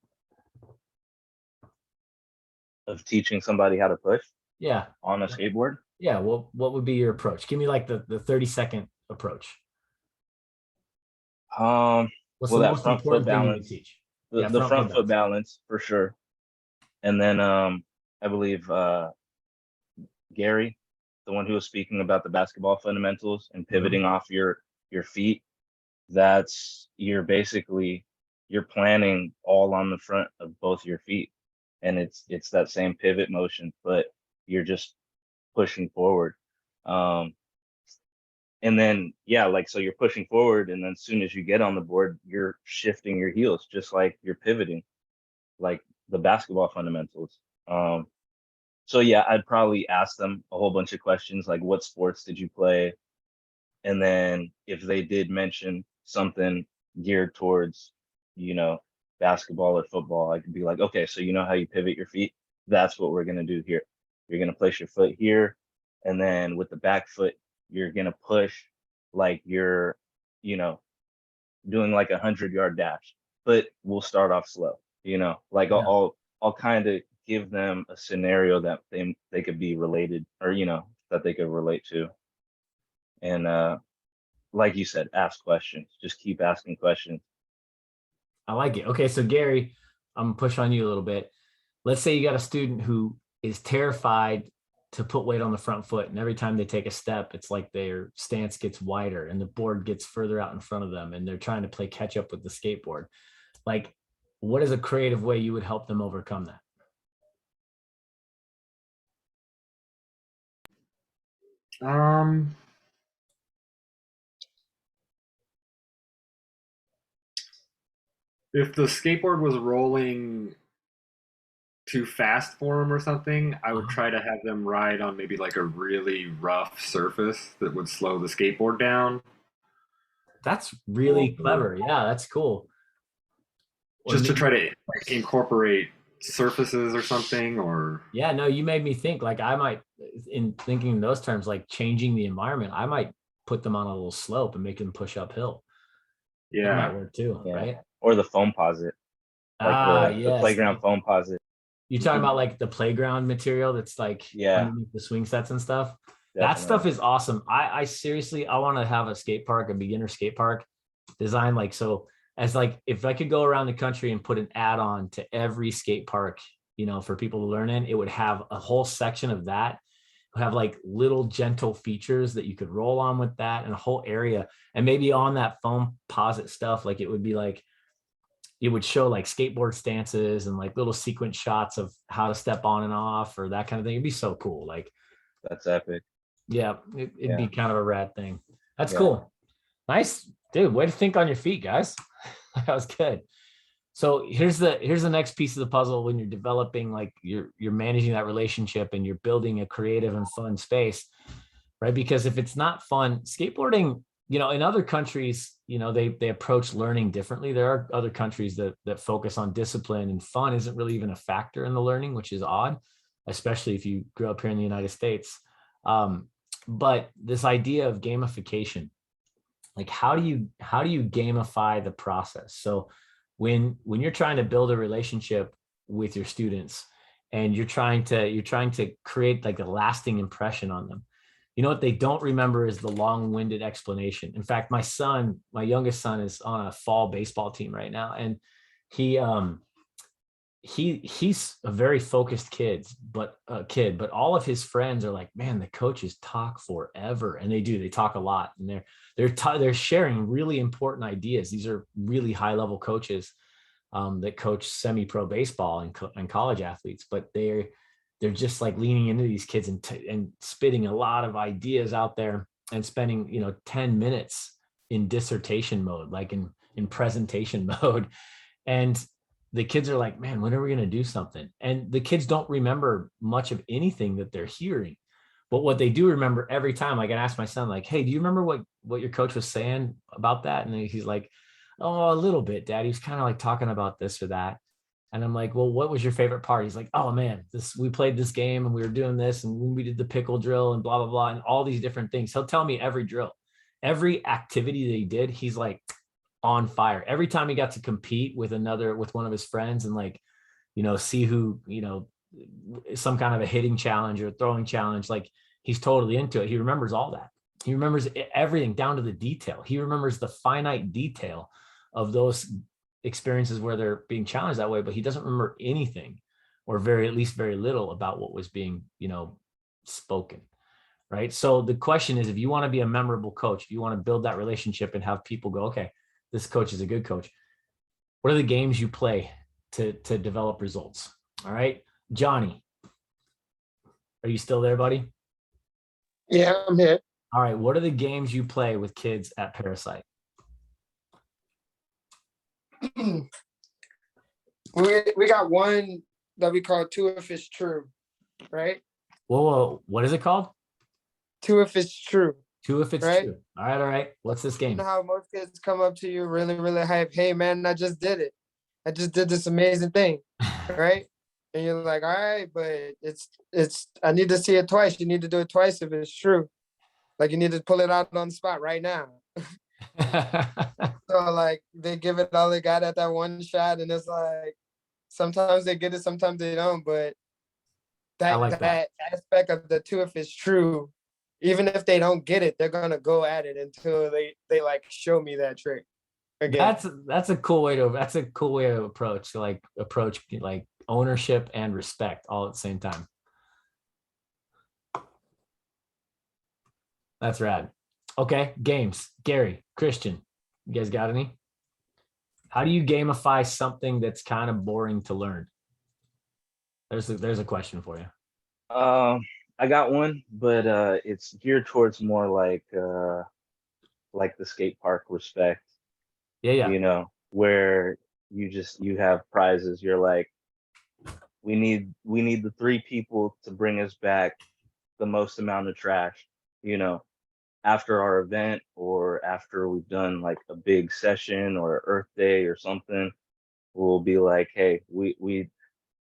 [SPEAKER 2] Of teaching somebody how to push
[SPEAKER 1] Yeah.
[SPEAKER 2] on a skateboard.
[SPEAKER 1] Yeah. Well, what would be your approach? Give me like the 30-second approach. What's
[SPEAKER 2] Well,
[SPEAKER 1] the
[SPEAKER 2] that
[SPEAKER 1] most
[SPEAKER 2] front
[SPEAKER 1] important
[SPEAKER 2] foot
[SPEAKER 1] thing you would
[SPEAKER 2] balance,
[SPEAKER 1] teach?
[SPEAKER 2] the,
[SPEAKER 1] Yeah,
[SPEAKER 2] the
[SPEAKER 1] front foot
[SPEAKER 2] front foot balance for sure. And then I believe Gary, the one who was speaking about the basketball fundamentals and pivoting off your feet, you're planning all on the front of both your feet. And it's that same pivot motion, but you're just pushing forward. And then, so you're pushing forward, and then as soon as you get on the board, you're shifting your heels, just like you're pivoting, like the basketball fundamentals. So I'd probably ask them a whole bunch of questions, like what sports did you play? And then if they did mention something geared towards, basketball or football, I could be like, okay, so you know how you pivot your feet? That's what we're going to do here. You're going to place your foot here. And then with the back foot, you're going to push like you're, doing like 100-yard dash, but we'll start off slow, like
[SPEAKER 1] Yeah.
[SPEAKER 2] I'll kind of give them a scenario that they could be related, or, that they could relate to. And like you said, ask questions, just keep asking questions.
[SPEAKER 1] I like it. Okay, so Gary, I'm gonna push on you a little bit. Let's say you got a student who is terrified to put weight on the front foot, and every time they take a step, it's like their stance gets wider and the board gets further out in front of them, and they're trying to play catch up with the skateboard. Like, what is a creative way you would help them overcome that?
[SPEAKER 3] If the skateboard was rolling too fast for them or something, I would try to have them ride on maybe like a really rough surface that would slow the skateboard down.
[SPEAKER 1] That's really clever. Yeah, that's cool.
[SPEAKER 3] Just to try to like incorporate surfaces or something, or
[SPEAKER 1] yeah, no, you made me think. Like, I might, in thinking in those terms, like changing the environment, I might put them on a little slope and make them push uphill. That might work too, right?
[SPEAKER 2] Or the foam posit, like the
[SPEAKER 1] yes,
[SPEAKER 2] playground foam posit.
[SPEAKER 1] You're talking about like the playground material that's like underneath the swing sets and stuff.
[SPEAKER 2] Definitely.
[SPEAKER 1] That stuff is awesome. I seriously, I want to have a skate park, a beginner skate park design, like, so as like, if I could go around the country and put an add-on to every skate park, for people to learn in, it would have a whole section of that. It would have like little gentle features that you could roll on with that, and a whole area. And maybe on that foam posit stuff, like it would be like, it would show like skateboard stances and like little sequence shots of how to step on and off or that kind of thing. It'd be so cool. Like,
[SPEAKER 2] that's epic.
[SPEAKER 1] Yeah, it'd be kind of a rad thing. That's cool. Nice, dude. Way to think on your feet, guys. That was good. So here's the next piece of the puzzle. When you're developing, like you're managing that relationship and you're building a creative and fun space, right? Because if it's not fun, skateboarding, in other countries, they approach learning differently. There are other countries that focus on discipline, and fun isn't really even a factor in the learning, which is odd, especially if you grew up here in the United States. But this idea of gamification, like how do you gamify the process? So when you're trying to build a relationship with your students, and you're trying to create like a lasting impression on them. You know what they don't remember is the long-winded explanation. In fact, my youngest son is on a fall baseball team right now, and he's a very focused kid, but all of his friends are like, man, the coaches talk forever. And they talk a lot, and they're sharing really important ideas. These are really high level coaches that coach semi-pro baseball and college athletes, but they're just like leaning into these kids and spitting a lot of ideas out there and spending 10 minutes in dissertation mode, like in presentation mode. And the kids are like, man, when are we going to do something? And the kids don't remember much of anything that they're hearing. But what they do remember every time, like I asked my son, like, hey, do you remember what your coach was saying about that? And he's like, oh, a little bit, Dad. He's kind of like talking about this or that. And I'm like, well, what was your favorite part? He's like, oh man, we played this game and we were doing this and we did the pickle drill and blah, blah, blah, and all these different things. He'll tell me every drill, every activity that he did. He's like on fire. Every time he got to compete with one of his friends and like, see who, some kind of a hitting challenge or a throwing challenge, like he's totally into it. He remembers all that. He remembers everything down to the detail. He remembers the finite detail of those experiences where they're being challenged that way, but he doesn't remember anything, or at least very little about what was being, spoken. Right. So the question is, if you want to be a memorable coach, if you want to build that relationship and have people go, okay, this coach is a good coach, what are the games you play to develop results? All right, Johnny, are you still there, buddy?
[SPEAKER 4] Yeah, I'm here.
[SPEAKER 1] All right. What are the games you play with kids at Parasite?
[SPEAKER 4] We got one that we call two if it's true, right?
[SPEAKER 1] Whoa, what is it called?
[SPEAKER 4] Two if it's true.
[SPEAKER 1] Two if it's
[SPEAKER 4] right?
[SPEAKER 1] true. All right. What's this game?
[SPEAKER 4] You know how most kids come up to you really, really hype. Hey man, I just did it. I just did this amazing thing, right? And you're like, all right, but it's. I need to see it twice. You need to do it twice if it's true. Like you need to pull it out on the spot right now. So like they give it all they got at that one shot, and it's like sometimes they get it, sometimes they don't. But that aspect of the two if it's true, even if they don't get it, they're gonna go at it until they like show me that trick again.
[SPEAKER 1] That's a cool way to approach like ownership and respect all at the same time. That's rad. Okay, games. Gary, Christian, you guys got any? How do you gamify something that's kind of boring to learn? There's a question for you.
[SPEAKER 2] I got one, but it's geared towards more like the skate park respect.
[SPEAKER 1] Yeah.
[SPEAKER 2] Where you have prizes. You're like, we need the 3 people to bring us back the most amount of trash, after our event or after we've done like a big session or Earth Day or something. We'll be like, hey,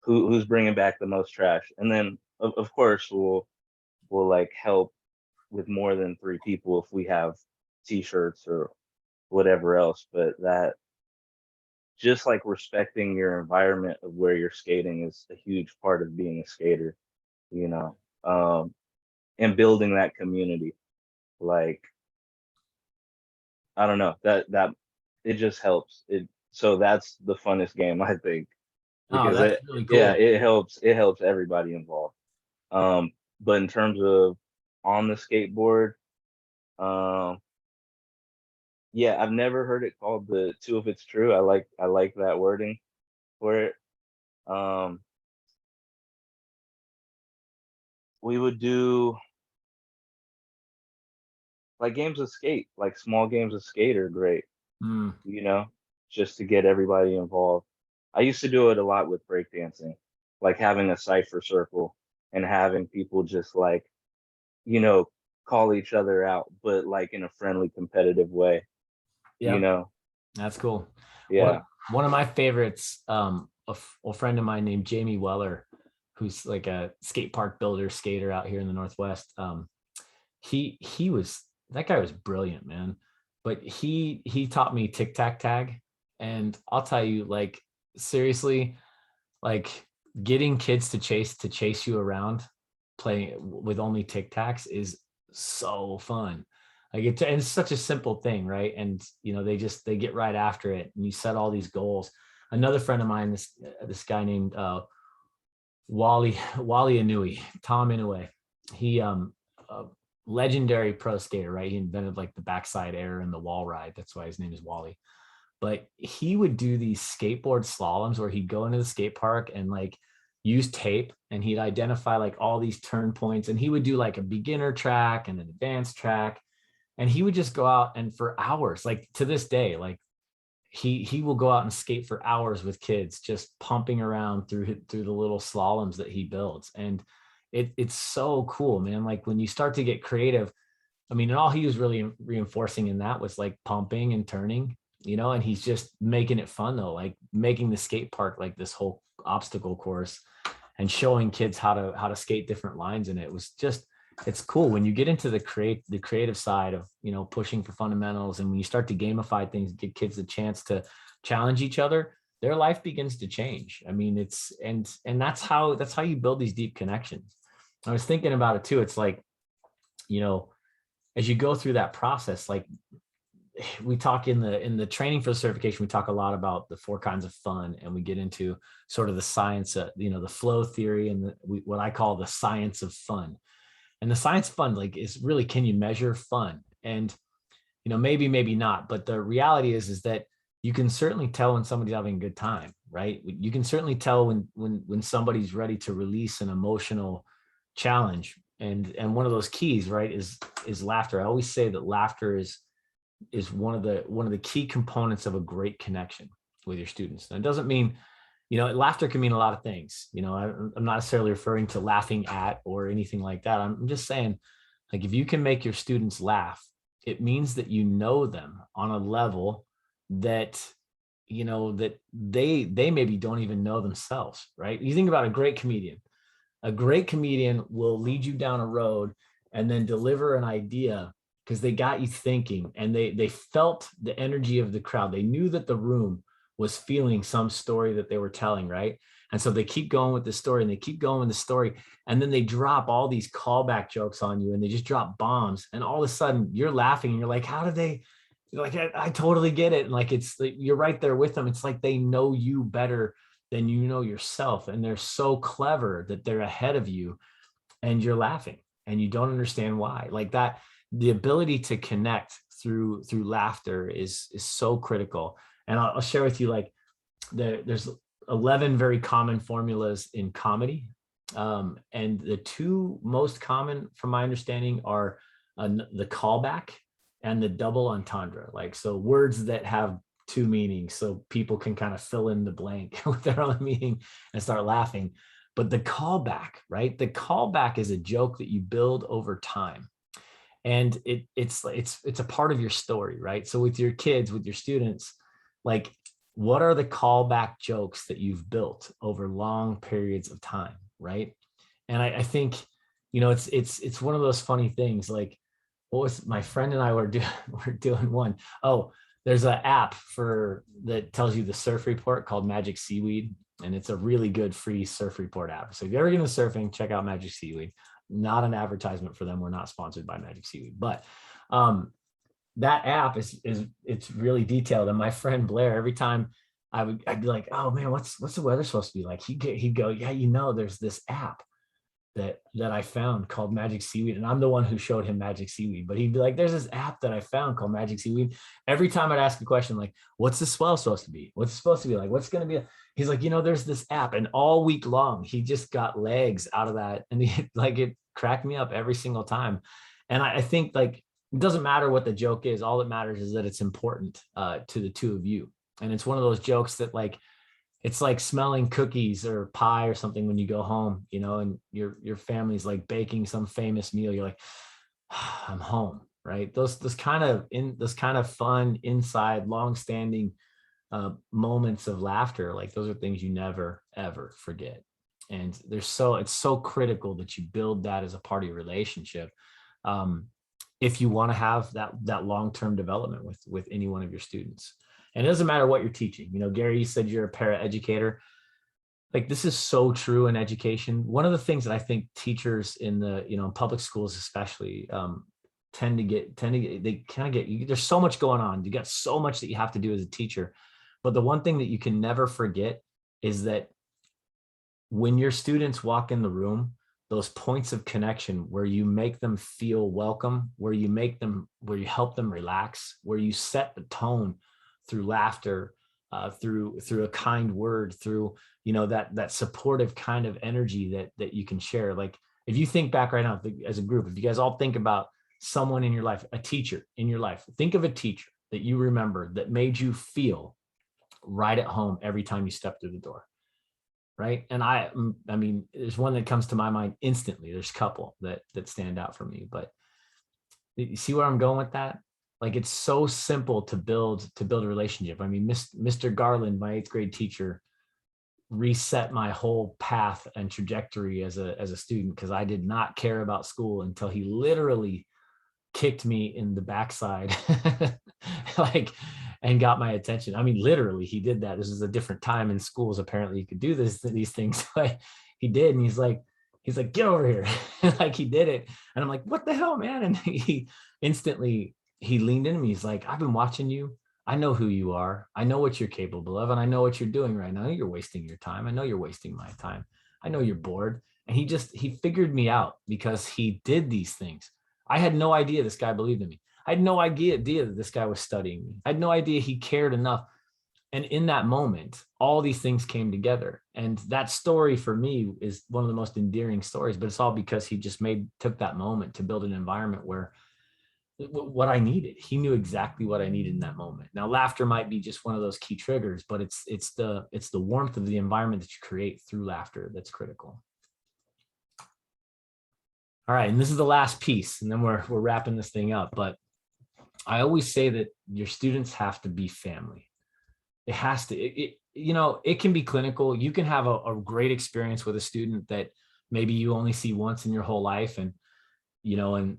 [SPEAKER 2] who's bringing back the most trash? And then of course we'll like help with more than 3 people if we have t-shirts or whatever else. But that, just like respecting your environment of where you're skating, is a huge part of being a skater, and building that community. Like, I don't know, that it just helps. So that's the funnest game, I think, because
[SPEAKER 1] that's really cool.
[SPEAKER 2] it helps everybody involved. But in terms of on the skateboard, yeah, I've never heard it called the two if it's true. I like that wording for it. We would do like games of skate, like small games of skate are great, just to get everybody involved. I used to do it a lot with breakdancing, like having a cipher circle and having people just like, call each other out, but like in a friendly, competitive way.
[SPEAKER 1] Yeah, that's cool.
[SPEAKER 2] Yeah.
[SPEAKER 1] One of my favorites, a friend of mine named Jamie Weller, who's like a skate park builder skater out here in the Northwest. That guy was brilliant, man. But he taught me tic-tac-tag, and I'll tell you, like, seriously, like getting kids to chase you around playing with only Tic Tacs is so fun. Like and it's such a simple thing, right? And they get right after it, and you set all these goals. Another friend of mine, this guy named Wally Inouye, Tom Inouye, he a legendary pro skater, right? He invented like the backside air and the wall ride. That's why his name is Wally. But he would do these skateboard slaloms where he'd go into the skate park and like use tape, and he'd identify like all these turn points, and he would do like a beginner track and an advanced track, and he would just go out and for hours, like to this day, like he will go out and skate for hours with kids, just pumping around through the little slaloms that he builds. And it's so cool, man. Like when you start to get creative, I mean, and all he was really reinforcing in that was like pumping and turning, and he's just making it fun though, like making the skate park like this whole obstacle course and showing kids how to skate different lines. And it was just, it's cool when you get into the creative side of, pushing for fundamentals. And when you start to gamify things, give kids a chance to challenge each other, their life begins to change. I mean, it's, and that's how you build these deep connections. I was thinking about it too. It's like, as you go through that process, like we talk in the training for the certification, we talk a lot about the 4 kinds of fun, and we get into sort of the science, the flow theory, and what I call the science of fun. And the science of fun, like, is really, can you measure fun? And, maybe not, but the reality is that you can certainly tell when somebody's having a good time, right? You can certainly tell when somebody's ready to release an emotional challenge. And one of those keys, right, is laughter. I always say that laughter is one of the key components of a great connection with your students. And it doesn't mean, laughter can mean a lot of things. I'm not necessarily referring to laughing at or anything like that. I'm just saying, like, if you can make your students laugh, it means that you know them on a level that, that they maybe don't even know themselves, right? You think about a great comedian. A great comedian will lead you down a road and then deliver an idea because they got you thinking, and they felt the energy of the crowd. They knew that the room was feeling some story that they were telling, right? And so they keep going with the story, and they keep going with the story, and then they drop all these callback jokes on you, and they just drop bombs, and all of a sudden you're laughing, and you're like, how did they, like, I totally get it. And like, it's, you're right there with them. It's like they know you better than you know yourself, and they're so clever that they're ahead of you, and you're laughing, and you don't understand why. Like that, the ability to connect through laughter is so critical. And I'll share with you, like, there's 11 very common formulas in comedy. And the 2 most common, from my understanding, are the callback and the double entendre. Like, so words that have 2 meanings, so people can kind of fill in the blank with their own meaning and start laughing. But the callback, right? The callback is a joke that you build over time. And it's a part of your story, right? So with your kids, with your students, like, what are the callback jokes that you've built over long periods of time, right? And I think, it's one of those funny things. Like, what was my friend and I were doing one? Oh, there's an app that tells you the surf report called Magic Seaweed, and it's a really good free surf report app. So if you're ever into surfing, check out Magic Seaweed. Not an advertisement for them. We're not sponsored by Magic Seaweed, but that app it's really detailed. And my friend Blair, every time I'd be like, oh man, what's the weather supposed to be like? He'd go, yeah, there's this app that I found called Magic Seaweed. And I'm the one who showed him Magic Seaweed, but he'd be like, there's this app that I found called Magic Seaweed. Every time I'd ask a question, like, what's the swell supposed to be? What's it supposed to be like? What's going to be? He's like, there's this app. And all week long, he just got legs out of that. And it cracked me up every single time. And I think, like, it doesn't matter what the joke is. All that matters is that it's important to the 2 of you. And it's one of those jokes that, like, it's like smelling cookies or pie or something when you go home, and your family's like baking some famous meal. You're like, I'm home, right? Those kind of fun, inside, long-standing moments of laughter, like, those are things you never ever forget. And it's so critical that you build that as a part of your relationship, if you want to have that long-term development with any one of your students. And it doesn't matter what you're teaching. Gary, you said you're a para educator. like this is so true in education. One of the things that I think teachers in the, in public schools especially, they kind of get, there's so much going on. You got so much that you have to do as a teacher. But the one thing that you can never forget is that when your students walk in the room, those points of connection where you make them feel welcome, where you help them relax, where you set the tone through laughter, through a kind word, through, that supportive kind of energy that you can share. Like if you think back right now as a group, if you guys all think about someone in your life, a teacher in your life, think of a teacher that you remember that made you feel right at home every time you step through the door. Right. And I mean, there's one that comes to my mind instantly. There's a couple that stand out for me, but you see where I'm going with that? Like, it's so simple to build a relationship. I mean, Mr. Garland, my 8th grade teacher, reset my whole path and trajectory as a student, because I did not care about school until he literally kicked me in the backside, and got my attention. I mean, literally, he did that. This is a different time in schools. Apparently, you could do these things. But he did, and he's like, get over here. Like, he did it, and I'm like, what the hell, man? And he instantly leaned into me. He's like, I've been watching you. I know who you are. I know what you're capable of, and I know what you're doing right now. I know you're wasting your time. I know you're wasting my time. I know you're bored. And he figured me out because he did these things. I had no idea this guy believed in me. I had no idea that this guy was studying me. I had no idea he cared enough. And in that moment, all these things came together. And that story for me is one of the most endearing stories, but it's all because he just took that moment to build an environment where what I needed. He knew exactly what I needed in that moment. Now, laughter might be just one of those key triggers, but it's the warmth of the environment that you create through laughter that's critical. All right, and this is the last piece, and then we're wrapping this thing up. But I always say that your students have to be family. It has to. It can be clinical. You can have a great experience with a student that maybe you only see once in your whole life, and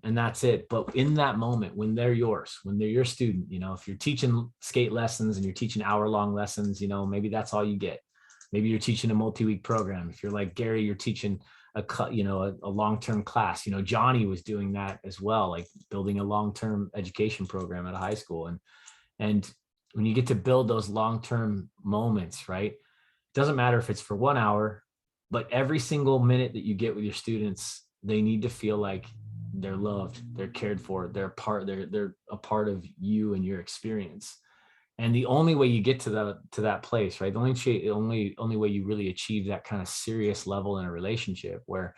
[SPEAKER 1] that's it. But in that moment, when they're yours, when they're your student, if you're teaching skate lessons and you're teaching hour-long lessons, maybe that's all you get. Maybe you're teaching a multi-week program. If you're like Gary, you're teaching a long-term class. Johnny was doing that as well, like building a long-term education program at a high school. And when you get to build those long-term moments, right? It doesn't matter if it's for 1 hour, but every single minute that you get with your students, they need to feel like they're loved, they're cared for, they're a part of you and your experience. And the only way you get to that place, right? The only way you really achieve that kind of serious level in a relationship where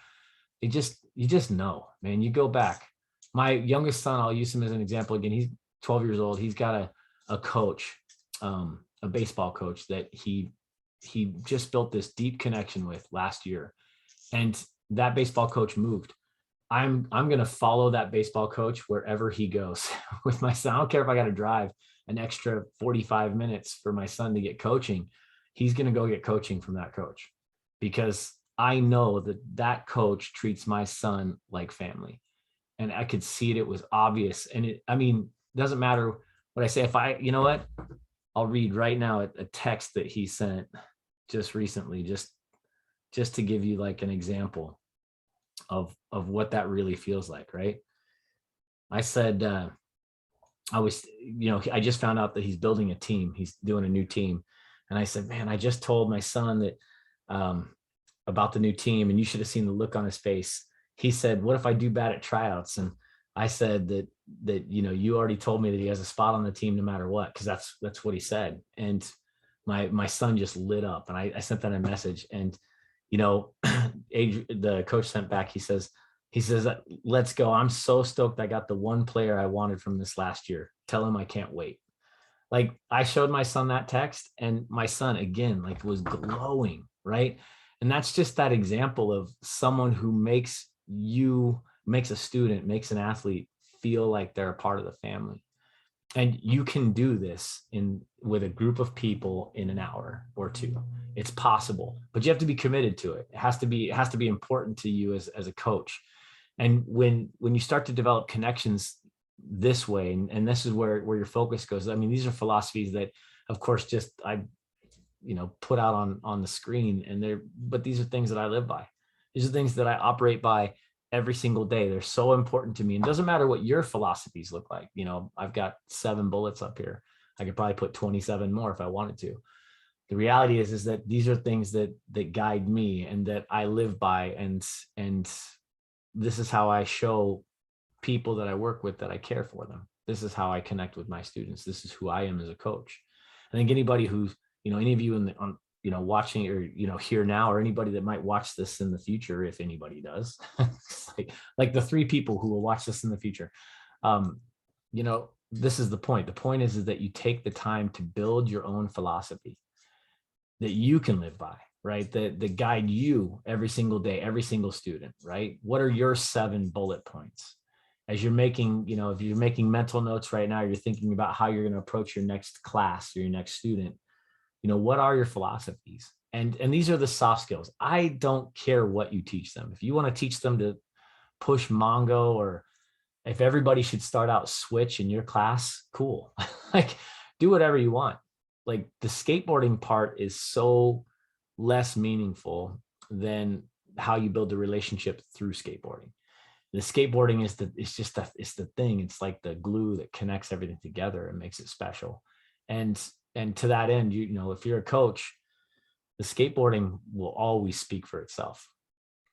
[SPEAKER 1] you just know, man. You go back. My youngest son, I'll use him as an example again. He's 12 years old. He's got a coach, a baseball coach that he just built this deep connection with last year, and that baseball coach moved. I'm gonna follow that baseball coach wherever he goes with my son. I don't care if I got to drive an extra 45 minutes for my son to get coaching. He's going to go get coaching from that coach, because I know that coach treats my son like family, and I could see it. It was obvious. And it doesn't matter what I say. I'll read right now a text that he sent just recently, just to give you like an example of what that really feels like. Right. I said, I just found out that he's building a team. He's doing a new team. And I said, man, I just told my son that about the new team, and you should have seen the look on his face. He said, what if I do bad at tryouts? And I said that you already told me that he has a spot on the team no matter what, because that's what he said. And my son just lit up, and I sent that a message. And the coach sent back, he says, let's go. I'm so stoked. I got the one player I wanted from this last year. Tell him I can't wait. Like, I showed my son that text, and my son again, like, was glowing. Right. And that's just that example of someone who makes a student, makes an athlete feel like they're a part of the family. And you can do this with a group of people in an hour or two. It's possible, but you have to be committed to it. It has to be important to you as a coach. And when you start to develop connections this way, and this is where your focus goes. I mean, these are philosophies that, of course, just put out on the screen, but these are things that I live by. These are things that I operate by every single day. They're so important to me. And it doesn't matter what your philosophies look like. I've got 7 bullets up here. I could probably put 27 more if I wanted to. The reality is that these are things that guide me and that I live by. And this is how I show people that I work with that I care for them. This is how I connect with my students. This is who I am as a coach. I think anybody who's, any of you watching or, here now, or anybody that might watch this in the future, if anybody does, like the 3 people who will watch this in the future, this is the point. The point is that you take the time to build your own philosophy that you can live by, right? That guide you every single day, every single student, right? What are your 7 bullet points? As you're making, if you're making mental notes right now, you're thinking about how you're going to approach your next class or your next student, what are your philosophies? And these are the soft skills. I don't care what you teach them. If you want to teach them to push Mongo, or if everybody should start out switch in your class, cool. Like, do whatever you want. Like, the skateboarding part is so less meaningful than how you build a relationship through skateboarding. The skateboarding is the thing. It's like the glue that connects everything together and makes it special. And to that end, if you're a coach, the skateboarding will always speak for itself.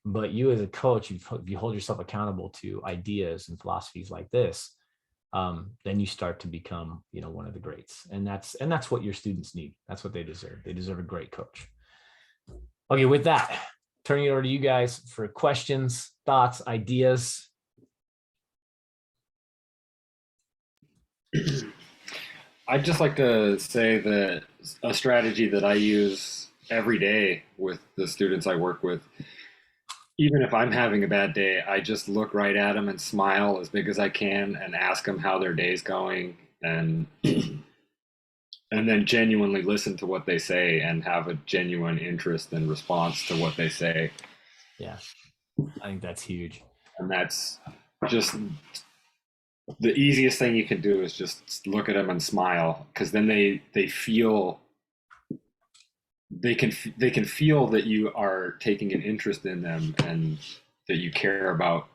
[SPEAKER 1] But you as a coach, if you hold yourself accountable to ideas and philosophies like this, then you start to become, one of the greats. And that's what your students need. That's what they deserve. They deserve a great coach. Okay, with that, turning it over to you guys for questions, thoughts, ideas.
[SPEAKER 3] I'd just like to say that a strategy that I use every day with the students I work with, even if I'm having a bad day, I just look right at them and smile as big as I can and ask them how their day's going, and then genuinely listen to what they say and have a genuine interest and response to what they say.
[SPEAKER 1] Yeah, I think that's huge.
[SPEAKER 3] And that's just the easiest thing you can do, is just look at them and smile, because then they feel, they can feel that you are taking an interest in them and that you care about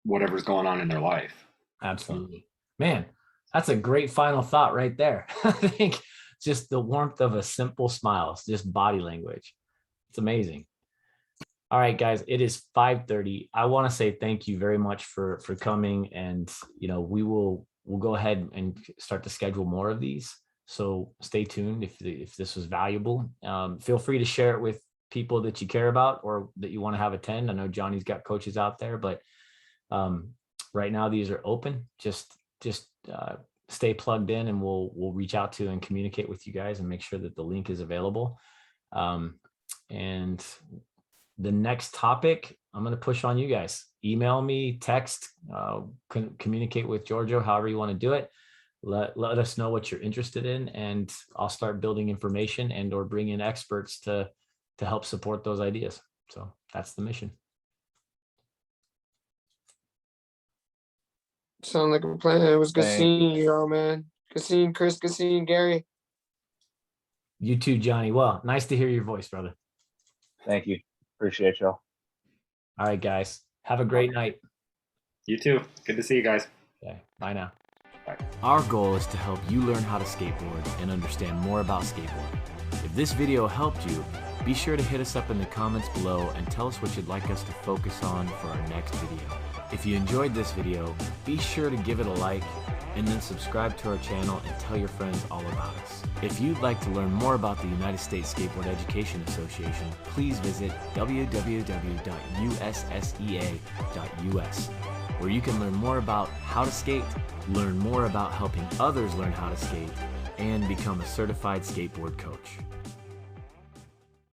[SPEAKER 3] whatever's going on in their life.
[SPEAKER 1] Absolutely. Man, that's a great final thought right there. I think just the warmth of a simple smile, it's just body language. It's amazing. All right, guys, it is 5:30. I want to say thank you very much for coming, and we'll go ahead and start to schedule more of these. So stay tuned if this was valuable. Feel free to share it with people that you care about or that you want to have attend. I know Johnny's got coaches out there, but right now these are open. Just stay plugged in, and we'll reach out to and communicate with you guys and make sure that the link is available. And the next topic, I'm going to push on you guys. Email me, text, communicate with Giorgio, however you want to do it. Let us know what you're interested in, and I'll start building information and or bring in experts to help support those ideas. So that's the mission.
[SPEAKER 4] Sound like a plan. It was good seeing you all, man. Good seeing Chris. Good seeing Gary.
[SPEAKER 1] You too, Johnny. Well, nice to hear your voice, brother.
[SPEAKER 2] Thank you. Appreciate y'all.
[SPEAKER 1] All right, guys. Have a great night.
[SPEAKER 3] You too. Good to see you guys.
[SPEAKER 1] Okay. Bye now.
[SPEAKER 3] Bye.
[SPEAKER 1] Our goal is to help you learn how to skateboard and understand more about skateboarding. If this video helped you, be sure to hit us up in the comments below and tell us what you'd like us to focus on for our next video. If you enjoyed this video, be sure to give it a like and then subscribe to our channel and tell your friends all about us. If you'd like to learn more about the United States Skateboard Education Association, please visit www.ussea.us, where you can learn more about how to skate, learn more about helping others learn how to skate, and become a certified skateboard coach.